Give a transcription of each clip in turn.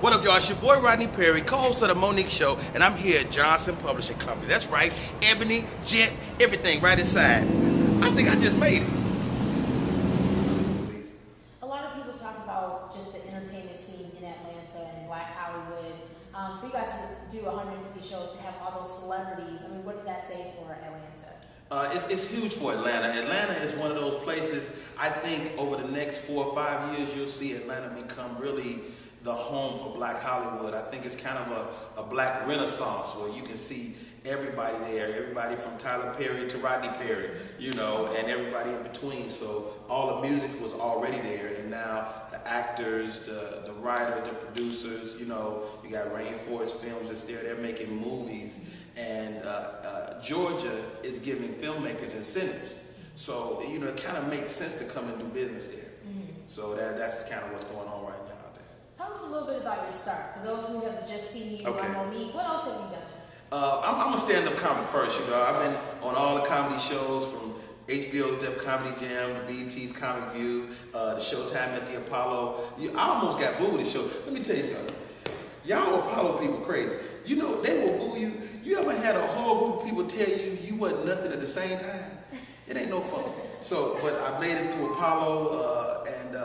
What up, y'all? It's your boy Rodney Perry, co-host of the Monique Show, and I'm here at Johnson Publishing Company. That's right, Ebony, Jet, everything right inside. I think I just made it. A lot of people talk about just the entertainment scene in Atlanta and Black Hollywood. For you guys to do 150 shows, to have all those celebrities, I mean, what does that say for Atlanta? It's huge for Atlanta. Atlanta is one of those places, I think over the next 4 or 5 years, you'll see Atlanta become really the home for Black Hollywood. I think it's kind of a Black renaissance where you can see everybody there, everybody from Tyler Perry to Rodney Perry, you know, and everybody in between. So all the music was already there, and now the actors, the writers, the producers, you know, you got Rainforest Films that's there, they're making movies, and Georgia is giving filmmakers incentives. So, you know, it kind of makes sense to come and do business there. So that's kind of what's going on right now. Tell us a little bit about your start. For those who have just seen you on Monique, what else have you done? I'm a stand-up comic first, you know. I've been on all the comedy shows from HBO's Def Comedy Jam, to BET's Comic View, the Showtime at the Apollo. I almost got booed at the show. Let me tell you something. Y'all Apollo people crazy. You know, they will boo you. You ever had a whole group of people tell you you wasn't nothing at the same time? It ain't no fun. So, but I made it through Apollo, and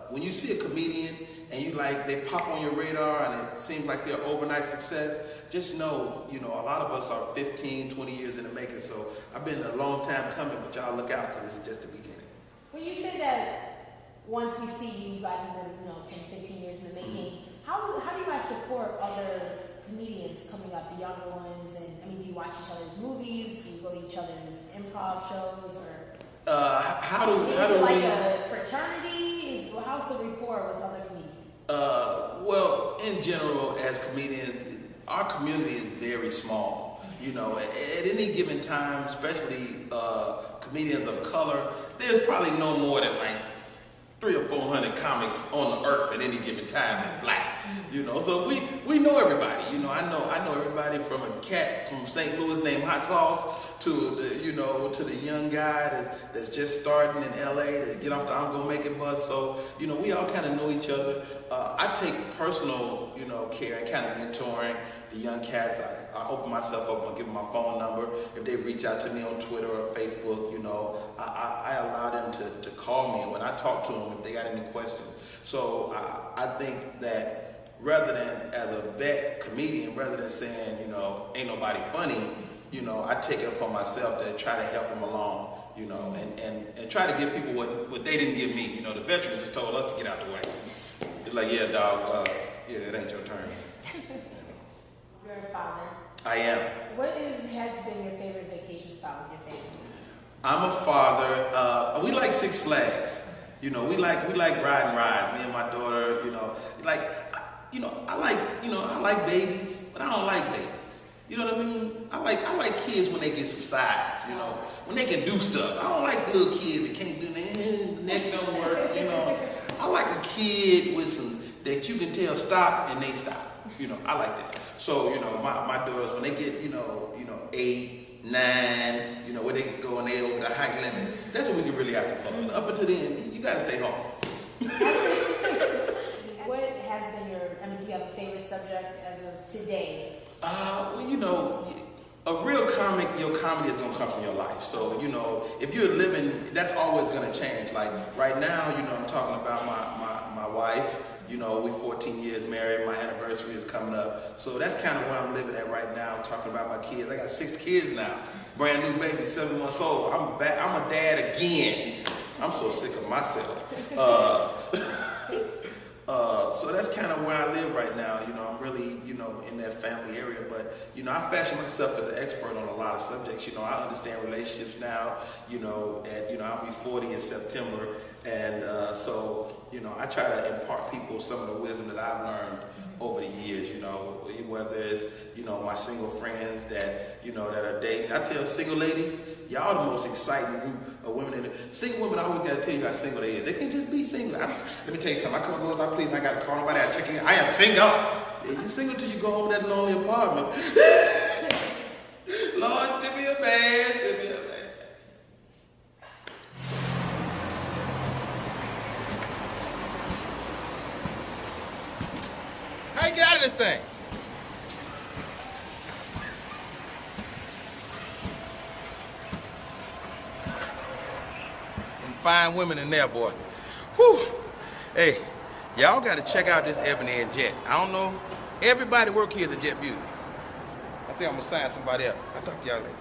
when you see a comedian and they pop on your radar and it seems like they're overnight success, just know, you know, a lot of us are 15, 20 years in the making. So I've been a long time coming, but y'all look out because it's just the beginning. When you say that once we see you guys have been, 10, 15 years in the making, how do you guys support other comedians coming up, the younger ones? And I mean, do you watch each other's movies? Do you go to each other's improv shows? Or how do like we, a fraternity? How's the rapport with other comedians? Well, in general, as comedians, our community is very small. You know, at any given time, especially comedians of color, there's probably no more than 300 or 400 comics on the earth at any given time that's Black. You know, so we know everybody. You know, I know everybody from a cat from St. Louis named Hot Sauce to the young guy that's just starting in LA to get off the I'm Gonna Make It bus. So, you know, we all kind of know each other. I take personal, care and kind of mentoring the young cats. I open myself up and give them my phone number. If they reach out to me on Twitter or Facebook, I allow them to call me when I talk to them if they got any questions. So I think that rather than as a vet comedian, rather than saying, ain't nobody funny, I take it upon myself to try to help them along, and try to give people what they didn't give me. The veterans just told us to get out the way. It's like, yeah, dog, it ain't your turn yet. You're a father. I am. What has been your favorite vacation spot with your family? I'm a father. We like Six Flags. We like riding rides. Me and my daughter. I like babies, but I don't like babies. You know what I mean? I like kids when they get some size. When they can do stuff. I don't like little kids that can't do their neck don't work. I like a kid with some that you can tell stop and they stop. I like that. So, my daughters, when they get, 8, 9, where they can go and they over the height limit, that's when we can really have some fun. Up until then, you got to stay home. What has been do you have a favorite subject as of today? A real comic, your comedy is going to come from your life. So, if you're living, that's always going to change. Like right now, I'm talking about my wife. We're 14 years married. My anniversary is coming up. So that's kind of where I'm living at right now. I'm talking about my kids. I got 6 kids now. Brand new baby, 7 months old. I'm back. I'm a dad again. I'm so sick of myself. So that's kind of where I live right now. I'm really, in that family area. But, I fashion myself as an expert on a lot of subjects. I understand relationships now, I'll be 40 in September. And so, I try to impart people some of the wisdom that I've learned over the years, whether it's, my single friends that, that are dating. I tell single ladies, y'all the most exciting group of women. Single women, I always got to tell you how single they is. They can't just be single. Let me tell you something. I come and go as I please. I got to call nobody. I check in. I am single. Yeah, you single till you go home to that lonely apartment. Lord, send me a man. Send me a man. this thing. Some fine women in there, boy. Whew. Hey, y'all got to check out this Ebony and Jet. I don't know. Everybody work here is a Jet Beauty. I think I'm going to sign somebody up. I'll talk to y'all later.